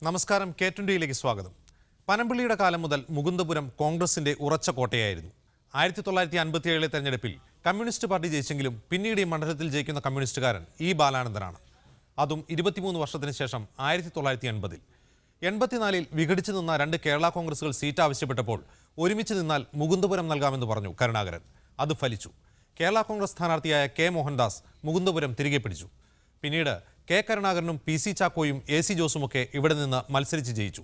നമസ്കാരം. K20യിലേക്ക് സ്വാഗതം. പനമ്പിള്ളിയുടെ കാലം മുതൽ മുകുന്ദപുരം കോൺഗ്രസിന്റെ ഉറച്ച കോട്ടയായിരുന്നു. 1957 തെരഞ്ഞെടുപ്പിൽ കമ്മ്യൂണിസ്റ്റ് പാർട്ടി ജയിച്ചെങ്കിലും പിന്നീട് ഈ മണ്ഡലത്തിൽ ജയിക്കുന്ന കമ്മ്യൂണിസ്റ്റുകാരൻ ഇ ബാലാനന്ദനാണ്. അതും 23 വർഷത്തിന് ശേഷം 1980-ൽ. 84-ൽ വിഘടിച്ചു നിന്ന രണ്ട് കേരള കോൺഗ്രസുകൾ സീറ്റ് ആവശ്യപ്പെട്ടപ്പോൾ ഒരുമിച്ച് നിന്നാൽ മുകുന്ദപുരം നൽകാമെന്ന് പറഞ്ഞു കരുണാകരൻ. അത് ഫലിച്ചു. കേരള കോൺഗ്രസ് സ്ഥാനാർത്ഥിയായ കെ മോഹൻദാസ് മുകുന്ദപുരം തിരികെ പിടിച്ചു. പിന്നീട് കെ കരുണാകരനും PC ചാക്കോയും AC ജോസുമൊക്കെ ഇവിടെ നിന്ന് മത്സരിച്ച് ജയിച്ചു.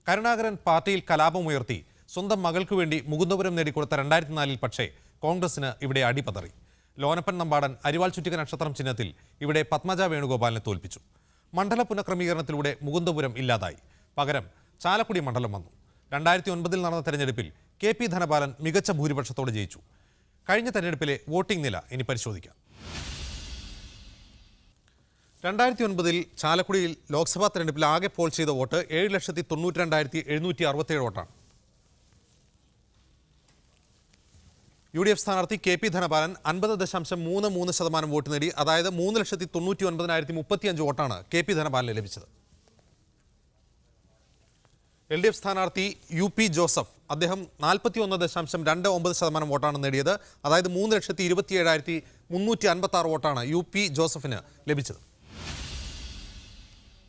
കരുണാകരൻ പാർട്ടിയിൽ കലാപമുയർത്തി സ്വന്തം മകൾക്ക് വേണ്ടി മുകുന്ദപുരം നേടിക്കൊടുത്ത 2004-ൽ പക്ഷേ കോൺഗ്രസിന് ഇവിടെ അടിപതറി. ലോനപ്പൻ നമ്പാടൻ അരിവാൾ ചുറ്റിക നക്ഷത്രം ചിഹ്നത്തിൽ ഇവിടെ പത്മജ വേണുഗോപാലിനെ തോൽപ്പിച്ചു. മണ്ഡല പുനഃക്രമീകരണത്തിലൂടെ മുകുന്ദപുരം ഇല്ലാതായി. പകരം ചാലക്കുടി മണ്ഡലം വന്നു. 2009-ൽ നടന്ന തെരഞ്ഞെടുപ്പിൽ KP ധനപാലൻ മികച്ച ഭൂരിപക്ഷത്തോടെ ജയിച്ചു. കഴിഞ്ഞ തെരഞ്ഞെടുപ്പിലെ വോട്ടിംഗ് നില ഇനി പരിശോധിക്കാം. 2009-ൽ ചാലക്കുടിയിൽ ലോക്സഭാ തെരഞ്ഞെടുപ്പിൽ ആകെ പോൾ ചെയ്ത വോട്ട് 7,92,767 വോട്ടാണ്. UDF സ്ഥാനാർത്ഥി KP ധനപാലൻ 50.33% വോട്ട് നേടി. അതായത് 3,99,035 വോട്ടാണ് KP ധനപാലന് ലഭിച്ചത്. LDF സ്ഥാനാർത്ഥി UP ജോസഫ്, അദ്ദേഹം 41.29% വോട്ടാണ് നേടിയത്. അതായത് 3,27,356 വോട്ടാണ് UP ജോസഫിന് ലഭിച്ചത്.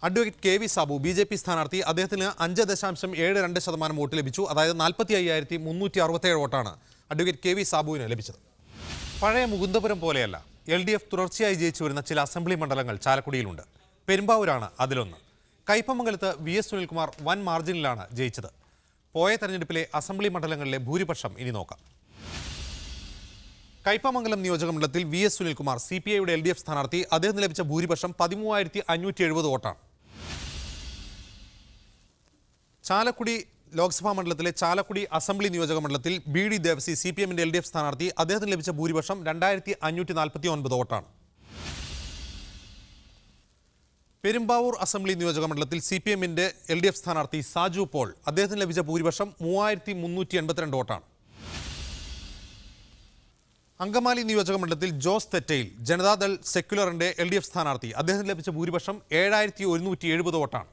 അഡ്വക്കേറ്റ് KV സാബു BJP സ്ഥാനാർത്ഥി, അദ്ദേഹത്തിന് 5.72% വോട്ട് ലഭിച്ചു. അതായത് 45,367 വോട്ടാണ് അഡ്വക്കേറ്റ് KV സാബുവിന് ലഭിച്ചത്. പഴയ മുകുന്ദപുരം പോലെയല്ല, LDF തുടർച്ചയായി ജയിച്ചു വരുന്ന ചില അസംബ്ലി മണ്ഡലങ്ങൾ ചാലക്കുടിയിലുണ്ട്. പെരുമ്പാവൂരാണ് അതിലൊന്ന്. കയ്പമംഗലത്ത് VS സുനിൽകുമാർ വൻ മാർജിനിലാണ് ജയിച്ചത്. പോയ തെരഞ്ഞെടുപ്പിലെ അസംബ്ലി മണ്ഡലങ്ങളിലെ ഭൂരിപക്ഷം ഇനി നോക്കാം. കയ്പമംഗലം നിയോജകമണ്ഡലത്തിൽ VS സുനിൽകുമാർ CPIയുടെ LDF സ്ഥാനാർത്ഥി, അദ്ദേഹത്തിന് ലഭിച്ച ഭൂരിപക്ഷം 13,570 വോട്ടാണ്. ചാലക്കുടി ലോക്സഭാ മണ്ഡലത്തിലെ ചാലക്കുടി അസംബ്ലി നിയോജക മണ്ഡലത്തിൽ BD ദേവസി CPMന്റെ LDF സ്ഥാനാർത്ഥി, അദ്ദേഹത്തിന് ലഭിച്ച ഭൂരിപക്ഷം 2,549 വോട്ടാണ്. പെരുമ്പാവൂർ അസംബ്ലി നിയോജക മണ്ഡലത്തിൽ CPMന്റെ LDF സ്ഥാനാർത്ഥി സാജു പോൾ, അദ്ദേഹത്തിന് ലഭിച്ച ഭൂരിപക്ഷം 3,382 വോട്ടാണ്. അങ്കമാലി നിയോജക മണ്ഡലത്തിൽ ജോസ് തെറ്റയിൽ ജനതാദൾ സെക്യുലറിന്റെ LDF സ്ഥാനാർത്ഥി, അദ്ദേഹത്തിന് ലഭിച്ച ഭൂരിപക്ഷം 7,170 വോട്ടാണ്.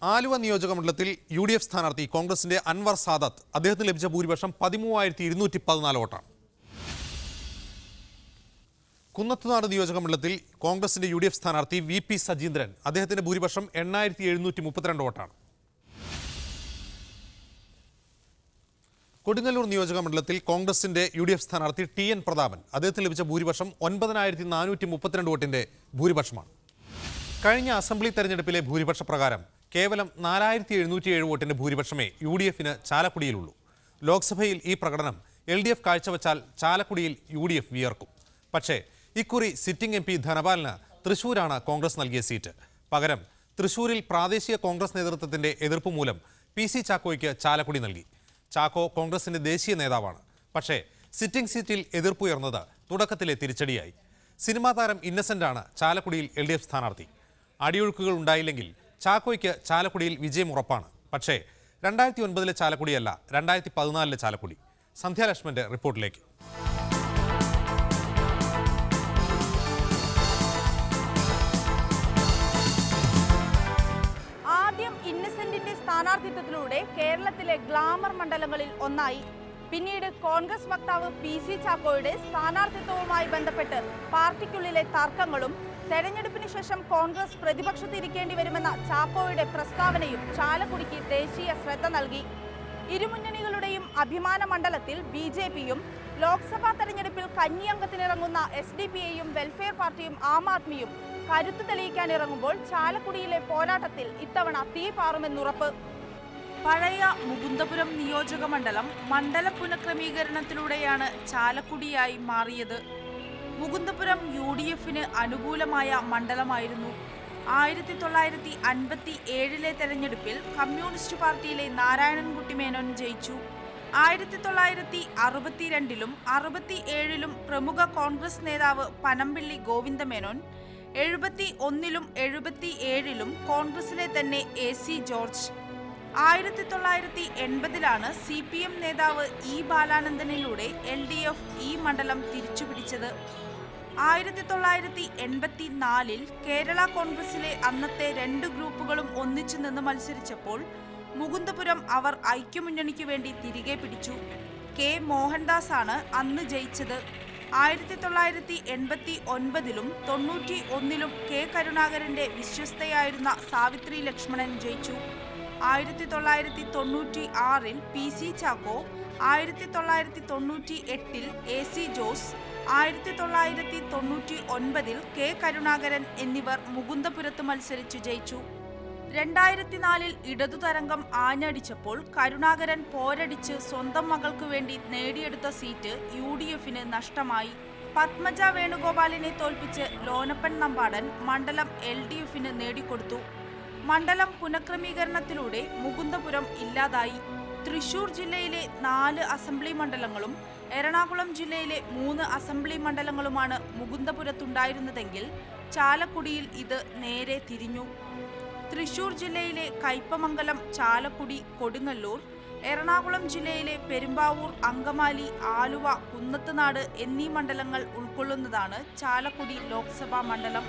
ആലുവ നിയോജക മണ്ഡലത്തിൽ UDF സ്ഥാനാർത്ഥി കോൺഗ്രസിന്റെ അൻവർ സാദത്ത്, അദ്ദേഹത്തിന് ലഭിച്ച ഭൂരിപക്ഷം 13,214 വോട്ടാണ്. കുന്നത്തുനാട് നിയോജക മണ്ഡലത്തിൽ കോൺഗ്രസിന്റെ UDF സ്ഥാനാർത്ഥി VP സജീന്ദ്രൻ, അദ്ദേഹത്തിന്റെ ഭൂരിപക്ഷം 8,732 വോട്ടാണ്. കൊടുങ്ങല്ലൂർ നിയോജക മണ്ഡലത്തിൽ കോൺഗ്രസിന്റെ UDF സ്ഥാനാർത്ഥി TN പ്രതാപൻ, അദ്ദേഹത്തിന് ലഭിച്ച ഭൂരിപക്ഷം 9,432 വോട്ടിന്റെ ഭൂരിപക്ഷമാണ്. കഴിഞ്ഞ അസംബ്ലി തെരഞ്ഞെടുപ്പിലെ ഭൂരിപക്ഷ പ്രകാരം കേവലം 4,707 വോട്ടിന്റെ ഭൂരിപക്ഷമേ UDFന് ചാലക്കുടിയിലുള്ളൂ. ലോക്സഭയിൽ ഈ പ്രകടനം LDF കാഴ്ചവെച്ചാൽ ചാലക്കുടിയിൽ UDF വിയർക്കും. പക്ഷേ ഇക്കുറി സിറ്റിംഗ് MP ധനപാലന് തൃശൂരാണ് കോൺഗ്രസ് നൽകിയ സീറ്റ്. പകരം തൃശൂരിൽ പ്രാദേശിക കോൺഗ്രസ് നേതൃത്വത്തിന്റെ എതിർപ്പ് മൂലം PC ചാക്കോയ്ക്ക് ചാലക്കുടി നൽകി. ചാക്കോ കോൺഗ്രസിന്റെ ദേശീയ നേതാവാണ്. പക്ഷേ സിറ്റിംഗ് സീറ്റിൽ എതിർപ്പുയർന്നത് തുടക്കത്തിലെ തിരിച്ചടിയായി. സിനിമാ താരം ഇന്നസെന്റാണ് ചാലക്കുടിയിൽ LDF സ്ഥാനാർത്ഥി. അടിയൊഴുക്കുകൾ ഉണ്ടായില്ലെങ്കിൽ ചാക്കോയ്ക്ക് ചാലക്കുടിയിൽ വിജയം ഉറപ്പാണ്. പക്ഷേ 2009-ലെ ചാലക്കുടിയല്ല, 2014-ലെ ചാലക്കുടി. സന്ധ്യാലക്ഷ്മന്റെ റിപ്പോർട്ടിലേക്ക്. ആദ്യം ഇന്നസെന്റിന്റെ സ്ഥാനാർത്ഥിത്വത്തിലൂടെ കേരളത്തിലെ ഗ്ലാമർ മണ്ഡലങ്ങളിൽ ഒന്നായി. പിന്നീട് കോൺഗ്രസ് വക്താവ് PC ചാക്കോയുടെ സ്ഥാനാർത്ഥിത്വവുമായി ബന്ധപ്പെട്ട് പാർട്ടിക്കുള്ളിലെ തർക്കങ്ങളും തെരഞ്ഞെടുപ്പിന് ശേഷം കോൺഗ്രസ് പ്രതിപക്ഷത്തിരിക്കേണ്ടി വരുമെന്ന ചാക്കോയുടെ പ്രസ്താവനയും ചാലക്കുടിക്ക് ദേശീയ ശ്രദ്ധ നൽകി. ഇരുമുന്നണികളുടെയും അഭിമാന മണ്ഡലത്തിൽ BJPയും ലോക്സഭാ തെരഞ്ഞെടുപ്പിൽ കന്നി അംഗത്തിനിറങ്ങുന്ന SDPIയും വെൽഫെയർ പാർട്ടിയും ആം ആദ്മിയും കരുത്തു തെളിയിക്കാനിറങ്ങുമ്പോൾ ചാലക്കുടിയിലെ പോരാട്ടത്തിൽ ഇത്തവണ തീ പാറുമെന്നുറപ്പ്. പഴയ മുകുന്ദപുരം നിയോജക മണ്ഡലം മണ്ഡല പുനഃക്രമീകരണത്തിലൂടെയാണ് ചാലക്കുടിയായി മാറിയത്. മുകുന്ദപുരം UDFന് അനുകൂലമായ മണ്ഡലമായിരുന്നു. 1957-ലെ തെരഞ്ഞെടുപ്പിൽ കമ്മ്യൂണിസ്റ്റ് പാർട്ടിയിലെ നാരായണൻകുട്ടി മേനോൻ ജയിച്ചു. 1962-ലും 67-ലും പ്രമുഖ കോൺഗ്രസ് നേതാവ് പനമ്പിള്ളി ഗോവിന്ദമേനോൻ, 71-ലും 77-ലും കോൺഗ്രസിലെ തന്നെ AC ജോർജ്. 1980-ലാണ് CPM നേതാവ് ഇ ബാലാനന്ദനിലൂടെ LDF ഈ മണ്ഡലം തിരിച്ചുപിടിച്ചത്. 1984 കേരള കോൺഗ്രസിലെ അന്നത്തെ 2 ഗ്രൂപ്പുകളും ഒന്നിച്ചു നിന്ന് മത്സരിച്ചപ്പോൾ മുകുന്ദപുരം അവർ ഐക്യമുന്നണിക്ക് വേണ്ടി തിരികെ പിടിച്ചു. കെ മോഹൻദാസ് ആണ് അന്ന് ജയിച്ചത്. 1989-ലും 91-ലും കെ കരുണാകരന്റെ വിശ്വസ്തയായിരുന്ന സാവിത്രി ലക്ഷ്മണൻ ജയിച്ചു. 1996-ൽ പി സി ചാക്കോ, 1998-ൽ എ സി ജോസ്, 1999-ൽ കെ കരുണാകരൻ എന്നിവർ മുകുന്ദപുരത്ത് മത്സരിച്ചു ജയിച്ചു. 2004-ൽ ഇടതുതരംഗം ആഞ്ഞടിച്ചപ്പോൾ കരുണാകരൻ പോരടിച്ച് സ്വന്തം മകൾക്ക് വേണ്ടി നേടിയെടുത്ത സീറ്റ് UDFന് നഷ്ടമായി. പത്മജ വേണുഗോപാലിനെ തോൽപ്പിച്ച് ലോനപ്പൻ നമ്പാടൻ മണ്ഡലം LDFന് നേടിക്കൊടുത്തു. മണ്ഡലം പുനഃക്രമീകരണത്തിലൂടെ മുകുന്ദപുരം ഇല്ലാതായി. തൃശൂർ ജില്ലയിലെ 4 അസംബ്ലി മണ്ഡലങ്ങളും എറണാകുളം ജില്ലയിലെ 3 അസംബ്ലി മണ്ഡലങ്ങളുമാണ് മുകുന്ദപുരത്തുണ്ടായിരുന്നതെങ്കിൽ ചാലക്കുടിയിൽ ഇത് നേരെ തിരിഞ്ഞു. തൃശൂർ ജില്ലയിലെ കയ്പമംഗലം, ചാലക്കുടി, കൊടുങ്ങല്ലൂർ, എറണാകുളം ജില്ലയിലെ പെരുമ്പാവൂർ, അങ്കമാലി, ആലുവ, കുന്നത്തുനാട് എന്നീ മണ്ഡലങ്ങൾ ഉൾക്കൊള്ളുന്നതാണ് ചാലക്കുടി ലോക്സഭാ മണ്ഡലം.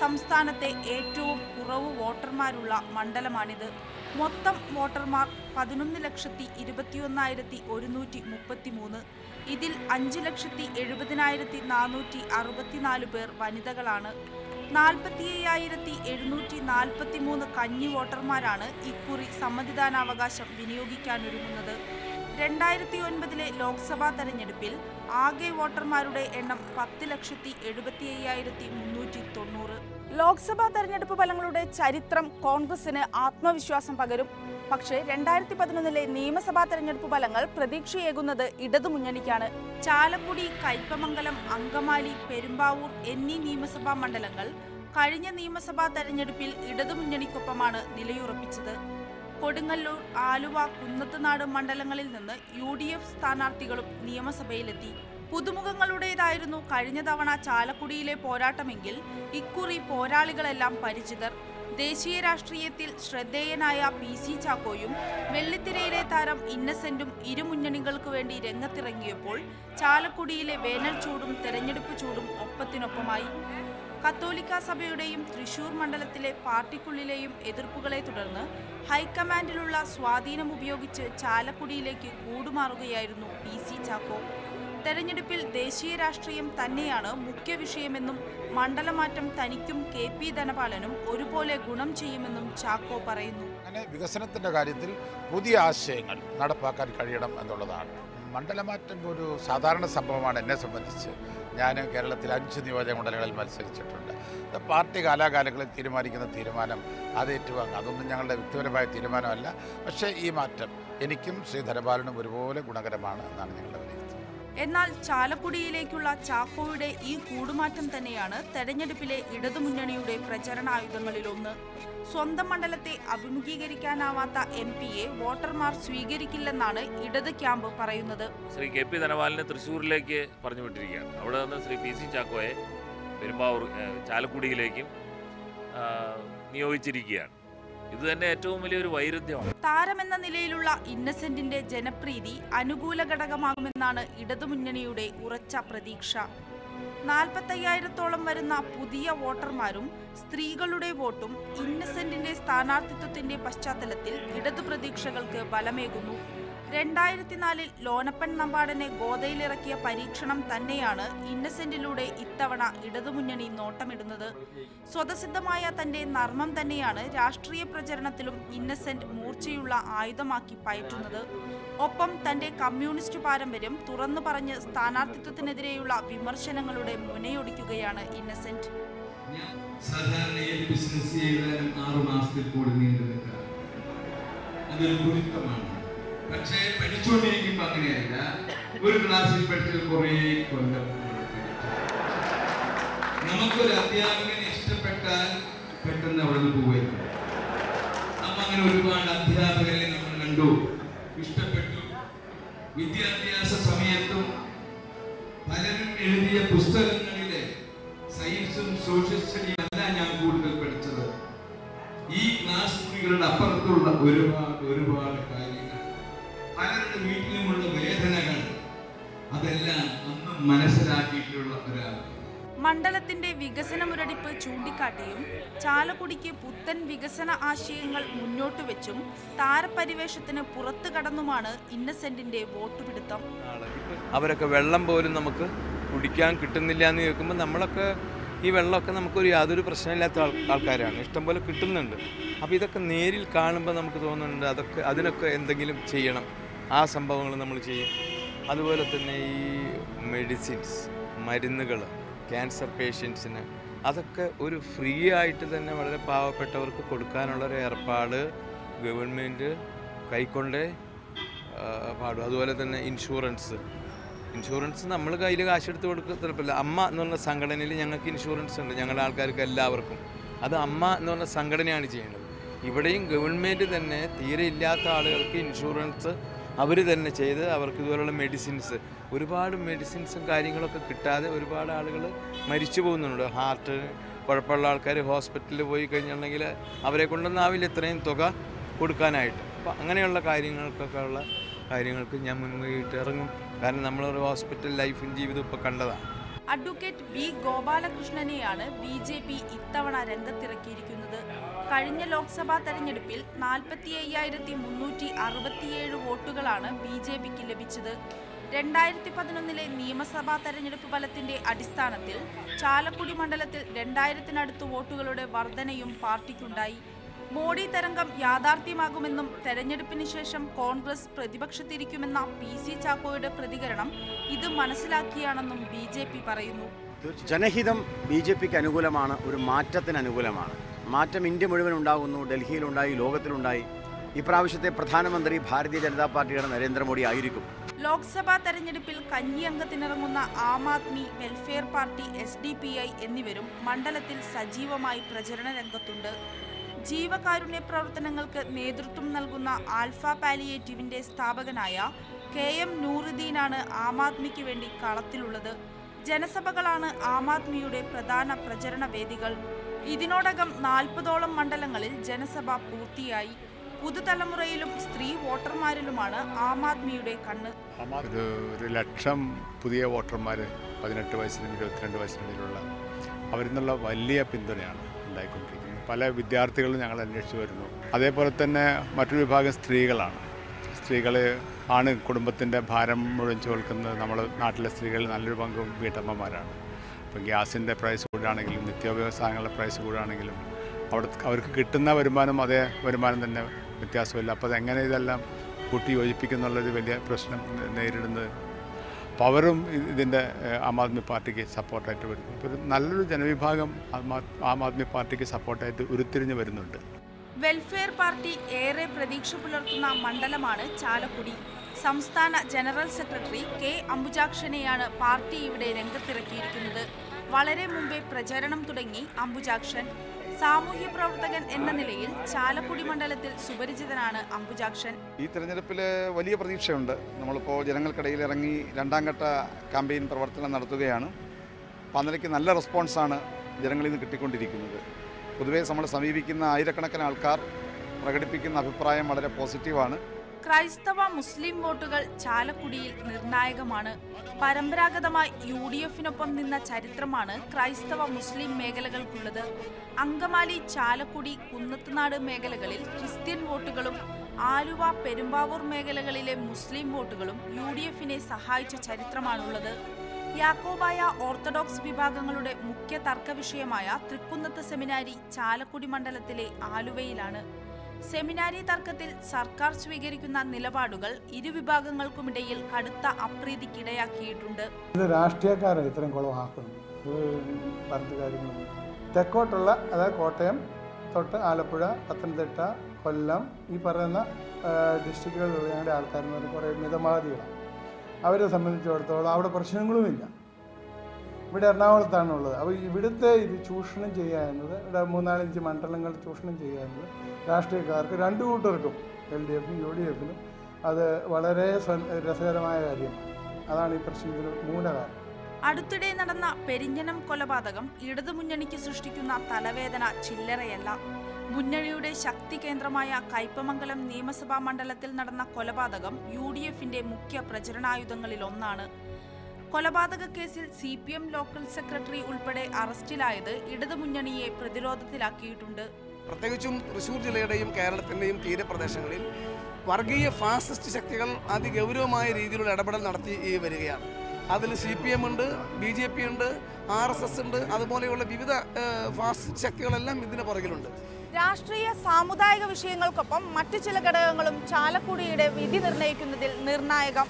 സംസ്ഥാനത്തെ ഏറ്റവും കുറവ് വോട്ടർമാരുള്ള മണ്ഡലമാണിത്. മൊത്തം വോട്ടർമാർ 11,21,133. ഇതിൽ 5,70,464 പേർ വനിതകളാണ്. 45,743 കന്നി വോട്ടർമാരാണ് ഇക്കുറി സമ്മതിദാനാവകാശം വിനിയോഗിക്കാനൊരുങ്ങുന്നത്. 2009-ലെ ലോക്സഭാ തെരഞ്ഞെടുപ്പിൽ ആകെ വോട്ടർമാരുടെ എണ്ണം 10,75,390. ലോക്സഭാ തെരഞ്ഞെടുപ്പ് ഫലങ്ങളുടെ ചരിത്രം കോൺഗ്രസിന് ആത്മവിശ്വാസം പകരും. പക്ഷേ 2011-ലെ നിയമസഭാ തെരഞ്ഞെടുപ്പ് ഫലങ്ങൾ പ്രതീക്ഷയേകുന്നത് ഇടതുമുന്നണിക്കാണ്. ചാലക്കുടി, കയ്പമംഗലം, അങ്കമാലി, പെരുമ്പാവൂർ എന്നീ നിയമസഭാ മണ്ഡലങ്ങൾ കഴിഞ്ഞ നിയമസഭാ തെരഞ്ഞെടുപ്പിൽ ഇടതുമുന്നണിക്കൊപ്പമാണ് നിലയുറപ്പിച്ചത്. കൊടുങ്ങല്ലൂർ, ആലുവ, കുന്നത്തുനാട് മണ്ഡലങ്ങളിൽ നിന്ന് UDF സ്ഥാനാർത്ഥികളും നിയമസഭയിലെത്തി. പുതുമുഖങ്ങളുടേതായിരുന്നു കഴിഞ്ഞ തവണ ചാലക്കുടിയിലെ പോരാട്ടമെങ്കിൽ ഇക്കുറി പോരാളികളെല്ലാം പരിചിതർ. ദേശീയ രാഷ്ട്രീയത്തിൽ ശ്രദ്ധേയനായ പി സി ചാക്കോയും വെള്ളിത്തിരയിലെ താരം ഇന്നസെന്റും ഇരുമുന്നണികൾക്ക് വേണ്ടി രംഗത്തിറങ്ങിയപ്പോൾ ചാലക്കുടിയിലെ വേനൽ ചൂടും തെരഞ്ഞെടുപ്പ് ചൂടും ഒപ്പത്തിനൊപ്പമായി. കത്തോലിക്ക സഭയുടെയും തൃശൂർ മണ്ഡലത്തിലെ പാർട്ടിക്കുള്ളിലെയും എതിർപ്പുകളെ തുടർന്ന് ഹൈക്കമാൻഡിലുള്ള സ്വാധീനം ഉപയോഗിച്ച് ചാലക്കുടിയിലേക്ക് കൂടുമാറുകയായിരുന്നു പി സി ചാക്കോ. തെരഞ്ഞെടുപ്പിൽ ദേശീയ രാഷ്ട്രീയം തന്നെയാണ് മുഖ്യ വിഷയമെന്നും മണ്ഡലമാറ്റം തനിക്കും KP ധനപാലനും ഒരുപോലെ ഗുണം ചെയ്യുമെന്നും ചാക്കോ പറയുന്നു. അങ്ങനെ വികസനത്തിൻ്റെ കാര്യത്തിൽ പുതിയ ആശയങ്ങൾ നടപ്പാക്കാൻ കഴിയണം എന്നുള്ളതാണ്. മണ്ഡലമാറ്റം ഒരു സാധാരണ സംഭവമാണ്. എന്നെ സംബന്ധിച്ച് ഞാൻ കേരളത്തിൽ 5 നിയോജക മണ്ഡലങ്ങളിൽ മത്സരിച്ചിട്ടുണ്ട്. പാർട്ടി കാലാകാലങ്ങളിൽ തീരുമാനിക്കുന്ന തീരുമാനം അത് ഏറ്റുവാങ്ങുക, അതൊന്നും ഞങ്ങളുടെ വ്യക്തിപരമായ തീരുമാനമല്ല. പക്ഷേ ഈ മാറ്റം എനിക്കും ശ്രീ ധനപാലനും ഒരുപോലെ ഗുണകരമാണ് എന്നാണ് ഞങ്ങളുടെ വിലയിരുത്തൽ. എന്നാൽ ചാലക്കുടിയിലേക്കുള്ള ചാക്കോയുടെ ഈ കൂടുമാറ്റം തന്നെയാണ് തെരഞ്ഞെടുപ്പിലെ ഇടതുമുന്നണിയുടെ പ്രചരണായുധങ്ങളിലൊന്ന്. സ്വന്തം മണ്ഡലത്തെ അഭിമുഖീകരിക്കാനാവാത്ത MP-യെ വോട്ടർമാർ സ്വീകരിക്കില്ലെന്നാണ് ഇടത് ക്യാമ്പ് പറയുന്നത്. ശ്രീ KP ധനപാലനെ തൃശ്ശൂരിലേക്ക് പറഞ്ഞു വിട്ടിരിക്കുകയാണ്. അവിടെ നിന്ന് ശ്രീ PC ചാക്കോയെ പെരുമ്പാവൂർ, ചാലക്കുടിയിലേക്കും നിയോഗിച്ചിരിക്കുകയാണ്. ഇത് തന്നെ ഏറ്റവും വലിയൊരു വൈരുദ്ധ്യമാണ്. താരമെന്ന നിലയിലുള്ള ഇന്നസെന്റിന്റെ ജനപ്രീതി അനുകൂല ഘടകമാകുമെന്നാണ് ഇടതുമുന്നണിയുടെ ഉറച്ച പ്രതീക്ഷ. 45,000-ഓളം വരുന്ന പുതിയ വോട്ടർമാരും സ്ത്രീകളുടെ വോട്ടും ഇന്നസെന്റിന്റെ സ്ഥാനാർത്ഥിത്വത്തിന്റെ പശ്ചാത്തലത്തിൽ ഇടതു പ്രതീക്ഷകൾക്ക് ബലമേകുന്നു. 2004-ൽ ലോനപ്പൻ നമ്പാടനെ ഗോദയിലിറക്കിയ പരീക്ഷണം തന്നെയാണ് ഇന്നസെന്റിലൂടെ ഇത്തവണ ഇടതുമുന്നണി നോട്ടമിടുന്നത്. സ്വതസിദ്ധമായ തന്റെ നർമ്മം തന്നെയാണ് രാഷ്ട്രീയ പ്രചരണത്തിലും ഇന്നസെന്റ് മൂർച്ചയുള്ള ആയുധമാക്കി പയറ്റുന്നത്. ഒപ്പം തന്റെ കമ്മ്യൂണിസ്റ്റ് പാരമ്പര്യം തുറന്നു പറഞ്ഞ് സ്ഥാനാർത്ഥിത്വത്തിനെതിരെയുള്ള വിമർശനങ്ങളുടെ മുനയൊടിക്കുകയാണ് ഇന്നസെന്റ്. സാധാരണ ഏത് ബിസിനസ് ചെയ്താലും 6 മാസത്തിൽ കൂടി നീണ്ടു നിൽക്കുക, അതൊരു ഗുരുത്വമാണ്. പക്ഷേ പഠിച്ചുകൊണ്ടിരിക്കുമ്പോൾ അങ്ങനെയല്ല. ഒരു ക്ലാസ്സിൽ പഠിച്ചത് കുറേ കൊല്ലം. നമുക്കൊരു അധ്യാപകനെ ഇഷ്ടപ്പെട്ടാൽ പെട്ടെന്ന് അവിടെ നിന്ന് പോവുകയാണ്. അപ്പം അങ്ങനെ ഒരുപാട് അധ്യാപകരെ നമ്മൾ കണ്ടു, ഇഷ്ടപ്പെട്ടു. വിദ്യാഭ്യാസ സമയത്തും പലരും എഴുതിയ പുസ്തകങ്ങളിലെ സയൻസും സോഷ്യൽ സ്റ്റഡിയും അല്ല ഞാൻ കൂടുതൽ പഠിച്ചത്. ഈ ക്ലാസ് മുറികളുടെ അപ്പുറത്തുള്ള ഒരുപാട് കാര്യങ്ങൾ, പലരുടെ വീട്ടിലുമുള്ള വേദനകൾ, അതെല്ലാം അന്ന് മനസ്സിലാക്കിയിട്ടുള്ള ഒരാൾ. മണ്ഡലത്തിന്റെ വികസന മുരടിപ്പ് ചൂണ്ടിക്കാട്ടിയും ചാലക്കുടിക്ക് പുത്തൻ വികസന ആശയങ്ങൾ മുന്നോട്ട് വെച്ചും താരപരിവേഷത്തിന് പുറത്തു കടന്നുമാണ് ഇന്നസെന്റിന്റെ വോട്ടുപിടുത്തം. അവരൊക്കെ വെള്ളം പോലും നമുക്ക് കുടിക്കാൻ കിട്ടുന്നില്ല എന്ന് കേൾക്കുമ്പോൾ നമ്മളൊക്കെ ഈ വെള്ളമൊക്കെ നമുക്കൊരു യാതൊരു പ്രശ്നമില്ലാത്ത ആൾക്കാരാണ്, ഇഷ്ടംപോലെ കിട്ടുന്നുണ്ട്. അപ്പോൾ ഇതൊക്കെ നേരിൽ കാണുമ്പോൾ നമുക്ക് തോന്നുന്നുണ്ട് അതിനൊക്കെ എന്തെങ്കിലും ചെയ്യണം. ആ സംഭവങ്ങൾ നമ്മൾ ചെയ്യും. അതുപോലെ തന്നെ ഈ മെഡിസിൻസ്, മരുന്നുകൾ, ക്യാൻസർ പേഷ്യൻസിന് അതൊക്കെ ഒരു ഫ്രീ ആയിട്ട് തന്നെ വളരെ പാവപ്പെട്ടവർക്ക് കൊടുക്കാനുള്ളൊരു ഏർപ്പാട് ഗവൺമെൻറ് കൈക്കൊണ്ടേ പാടും. അതുപോലെ തന്നെ ഇൻഷുറൻസ് നമ്മൾ കയ്യിൽ കാശെടുത്ത് കൊടുക്കത്തില്ല. അമ്മ എന്ന് പറഞ്ഞ സംഘടനയിൽ ഞങ്ങൾക്ക് ഇൻഷുറൻസ് ഉണ്ട്, ഞങ്ങളുടെ ആൾക്കാർക്ക് എല്ലാവർക്കും. അത് അമ്മ എന്ന് പറഞ്ഞ സംഘടനയാണ് ചെയ്യുന്നത്. ഇവിടെയും ഗവൺമെൻറ് തന്നെ തീരെ ഇല്ലാത്ത ആളുകൾക്ക് ഇൻഷുറൻസ് അവർ തന്നെ ചെയ്ത് അവർക്ക് ഇതുപോലുള്ള മെഡിസിൻസ്, ഒരുപാട് മെഡിസിൻസും കാര്യങ്ങളൊക്കെ കിട്ടാതെ ഒരുപാട് ആളുകൾ മരിച്ചു പോകുന്നുണ്ട്. ഹാർട്ട് കുഴപ്പമുള്ള ആൾക്കാർ ഹോസ്പിറ്റലിൽ പോയി കഴിഞ്ഞിട്ടുണ്ടെങ്കിൽ അവരെ കൊണ്ടൊന്നാവില്ല ഇത്രയും തുക കൊടുക്കാനായിട്ട്. അപ്പോൾ അങ്ങനെയുള്ള കാര്യങ്ങൾക്ക് ഞാൻ മുൻപോട്ട് ഇറങ്ങും. കാരണം നമ്മളൊരു ഹോസ്പിറ്റൽ ലൈഫും ജീവിതവും ഇപ്പോൾ കണ്ടതാണ്. അഡ്വക്കേറ്റ് ബി ഗോപാലകൃഷ്ണനെയാണ് BJP ഇത്തവണ രംഗത്തിറക്കിയിരിക്കുന്നത്. കഴിഞ്ഞ ലോക്സഭാ തെരഞ്ഞെടുപ്പിൽ 45,367 വോട്ടുകളാണ് BJPക്ക് ലഭിച്ചത്. 2011 നിയമസഭാ തെരഞ്ഞെടുപ്പ് ഫലത്തിന്റെ അടിസ്ഥാനത്തിൽ ചാലക്കുടി മണ്ഡലത്തിൽ 2000-നടുത്ത് വോട്ടുകളുടെ വർധനയും പാർട്ടിക്കുണ്ടായി. മോഡി തരംഗം യാഥാർത്ഥ്യമാകുമെന്നും തെരഞ്ഞെടുപ്പിന് ശേഷം കോൺഗ്രസ് പ്രതിപക്ഷത്തിരിക്കുമെന്ന PC ചാക്കോയുടെ പ്രതികരണം ഇത് മനസ്സിലാക്കിയാണെന്നും BJP പറയുന്നു. ജനഹിതം BJPക്ക് അനുകൂലമാണ്, ഒരു മാറ്റത്തിന് അനുകൂലമാണ്. മാറ്റം ഇന്ത്യ മുഴുവൻ ഉണ്ടാകുന്നു, ഡൽഹിയിലുണ്ടായി, ലോകത്തിലുണ്ടായി. ഇപ്രാവശ്യത്തെ പ്രധാനമന്ത്രി ഭാരതീയ ജനതാ പാർട്ടിയുടെ നരേന്ദ്രമോദി ആയിരിക്കും. ലോക്സഭാ തെരഞ്ഞെടുപ്പിൽ കഞ്ഞി അംഗത്തിനിറങ്ങുന്ന Aam Aadmi, welfare party, SDPI എന്നിവരും മണ്ഡലത്തിൽ സജീവമായി പ്രചരണ രംഗത്തുണ്ട്. ജീവകാരുണ്യ പ്രവർത്തനങ്ങൾക്ക് നേതൃത്വം നൽകുന്ന ആൽഫ പാലിയേറ്റീവിന്റെ സ്ഥാപകനായ KM നൂറുദ്ദീനാണ് ആം ആദ്മിക്ക് വേണ്ടി കളത്തിലുള്ളത്. ജനസഭകളാണ് ആം ആദ്മിയുടെ പ്രധാന പ്രചരണ വേദികൾ. ഇതിനോടകം 40ഓളം മണ്ഡലങ്ങളിൽ ജനസഭ പൂർത്തിയായി. പുതുതലമുറയിലും സ്ത്രീ വോട്ടർമാരിലുമാണ് ആം ആദ്മിയുടെ കണ്ണ്. ഒരു ലക്ഷം പുതിയ വോട്ടർമാർ 18 വയസ്സിനും 22 വയസ്സിനിടയിലുള്ള അവരിൽ നിന്നുള്ള വലിയ പിന്തുണയാണ് ഉണ്ടായിക്കൊണ്ടിരിക്കുന്നത്. പല വിദ്യാർത്ഥികളും ഞങ്ങൾ അന്വേഷിച്ച് വരുന്നു. അതേപോലെ തന്നെ മറ്റൊരു വിഭാഗം സ്ത്രീകളാണ്. സ്ത്രീകൾ ആണ് കുടുംബത്തിൻ്റെ ഭാരം മുഴുവൻ ചുമക്കുന്നത്. നമ്മുടെ നാട്ടിലെ സ്ത്രീകളിൽ നല്ലൊരു പങ്കും വീട്ടമ്മമാരാണ്. ഇപ്പം ഗ്യാസിൻ്റെ പ്രൈസ് കൂടുകയാണെങ്കിലും നിത്യോപയോഗ സാധനങ്ങളുടെ പ്രൈസ് കൂടുകയാണെങ്കിലും അവർക്ക് കിട്ടുന്ന വരുമാനം അതേ വരുമാനം തന്നെ വ്യത്യാസമില്ല. അപ്പോൾ അതെങ്ങനെ ഇതെല്ലാം കൂട്ടി യോജിപ്പിക്കുന്നുള്ളൊരു വലിയ പ്രശ്നം നേരിടുന്നത്. അപ്പോൾ അവരും ഇതിൻ്റെ ആം ആദ്മി പാർട്ടിക്ക് സപ്പോർട്ടായിട്ട് വരുന്നു. ഇപ്പോൾ ഒരു നല്ലൊരു ജനവിഭാഗം ആം ആദ്മി പാർട്ടിക്ക് സപ്പോർട്ടായിട്ട് ഉരുത്തിരിഞ്ഞ് വരുന്നുണ്ട്. വെൽഫെയർ പാർട്ടി ഏറെ പ്രതീക്ഷ പുലർത്തുന്ന മണ്ഡലമാണ് ചാലക്കുടി. സംസ്ഥാന ജനറൽ സെക്രട്ടറി K അംബുജാക്ഷനെയാണ് പാർട്ടി ഇവിടെ രംഗത്തിറക്കിയിരിക്കുന്നത്. വളരെ മുമ്പേ പ്രചരണം തുടങ്ങി അംബുജാക്ഷൻ. സാമൂഹ്യ പ്രവർത്തകൻ എന്ന നിലയിൽ ചാലക്കുടി മണ്ഡലത്തിൽ സുപരിചിതനാണ് അംബുജാക്ഷൻ. ഈ തെരഞ്ഞെടുപ്പിൽ വലിയ പ്രതീക്ഷയുണ്ട്. നമ്മളിപ്പോൾ ജനങ്ങൾക്കിടയിൽ ഇറങ്ങി 2ാം ഘട്ട ക്യാമ്പയിൻ പ്രവർത്തനം നടത്തുകയാണ്. പന്തലയ്ക്ക് നല്ല റെസ്പോൺസാണ് ജനങ്ങളിൽ നിന്ന് കിട്ടിക്കൊണ്ടിരിക്കുന്നത്. പൊതുവേ നമ്മൾ സമീപിക്കുന്ന ആയിരക്കണക്കിന് ആൾക്കാർ പ്രകടിപ്പിക്കുന്ന അഭിപ്രായം വളരെ പോസിറ്റീവാണ്. ക്രൈസ്തവ മുസ്ലിം വോട്ടുകൾ ചാലക്കുടിയിൽ നിർണായകമാണ്. പരമ്പരാഗതമായി UDFനൊപ്പം നിന്ന ചരിത്രമാണ് ക്രൈസ്തവ മുസ്ലിം മേഖലകൾക്കുള്ളത്. അങ്കമാലി, ചാലക്കുടി, കുന്നത്തുനാട് മേഖലകളിൽ ക്രിസ്ത്യൻ വോട്ടുകളും ആലുവ, പെരുമ്പാവൂർ മേഖലകളിലെ മുസ്ലിം വോട്ടുകളും UDFനെ സഹായിച്ച ചരിത്രമാണുള്ളത്. യാക്കോബായ ഓർത്തഡോക്സ് വിഭാഗങ്ങളുടെ മുഖ്യ തർക്ക വിഷയമായ തൃക്കുന്നത്ത് സെമിനാരി ചാലക്കുടി മണ്ഡലത്തിലെ ആലുവയിലാണ്. സെമിനാരി തർക്കത്തിൽ സർക്കാർ സ്വീകരിക്കുന്ന നിലപാടുകൾ ഇരുവിഭാഗങ്ങൾക്കുമിടയിൽ കടുത്ത അപ്രീതിക്കിടയാക്കിയിട്ടുണ്ട്. ഇത് രാഷ്ട്രീയക്കാരെ ഇത്രയും കുളമാക്കുന്നു. പറഞ്ഞ കാര്യങ്ങൾ തെക്കോട്ടുള്ള, അതായത് കോട്ടയം തൊട്ട് ആലപ്പുഴ, പത്തനംതിട്ട, കൊല്ലം, ഈ പറയുന്ന ഡിസ്ട്രിക്റ്റുകളിലുള്ള ഞങ്ങളുടെ ആൾക്കാരെന്ന് പറഞ്ഞാൽ കുറേ മിതവാദികളാണ്. അവരെ സംബന്ധിച്ചിടത്തോളം അവിടെ പ്രശ്നങ്ങളുമില്ല. ഇവിടെ എറണാകുളത്താണുള്ളത്. അപ്പോൾ ഇവിടുത്തെ ഇത് ചൂഷണം ചെയ്യുക എന്നത്, ഇവിടെ 3-4-5 മണ്ഡലങ്ങൾ ചൂഷണം ചെയ്യുക എന്നത് രാഷ്ട്രീയക്കാർക്ക് രണ്ടു കൂട്ടർക്കും, LDFനും UDFനും അത് വളരെ രസകരമായ കാര്യമാണ്. അതാണ് ഈ പ്രശ്നത്തിന് മൂലകാരണം. അടുത്തിടെ നടന്ന പെരിഞ്ഞനം കൊലപാതകം ഇടതുമുന്നണിക്ക് സൃഷ്ടിക്കുന്ന തലവേദന ചില്ലറയല്ല. മുന്നണിയുടെ ശക്തി കേന്ദ്രമായ കയ്പമംഗലം നിയമസഭാ മണ്ഡലത്തിൽ നടന്ന കൊലപാതകം UDFന്റെ മുഖ്യ പ്രചരണായുധങ്ങളിൽ ഒന്നാണ്. കൊലപാതക കേസിൽ CPM ലോക്കൽ സെക്രട്ടറി ഉൾപ്പെടെ അറസ്റ്റിലായത് ഇടതുമുന്നണിയെ പ്രതിരോധത്തിലാക്കിയിട്ടുണ്ട്. പ്രത്യേകിച്ചും തൃശ്ശൂർ ജില്ലയുടെയും കേരളത്തിൻ്റെയും തീരപ്രദേശങ്ങളിൽ വർഗീയ ഫാസിസ്റ്റ് ശക്തികൾ അതിഗൗരവമായ രീതിയിലുള്ള ഇടപെടൽ നടത്തി വരികയാണ്. അതിൽ CPM ഉണ്ട്, BJP ഉണ്ട്, RSS ഉണ്ട്, അതുപോലെയുള്ള വിവിധ ഫാസിസ്റ്റ് ശക്തികളെല്ലാം ഇതിന് പുറകിലുണ്ട്. രാഷ്ട്രീയ സാമുദായിക വിഷയങ്ങൾക്കൊപ്പം മറ്റു ചില ഘടകങ്ങളും ചാലക്കുടിയുടെ വിധി നിർണ്ണയിക്കുന്നതിൽ നിർണായകം.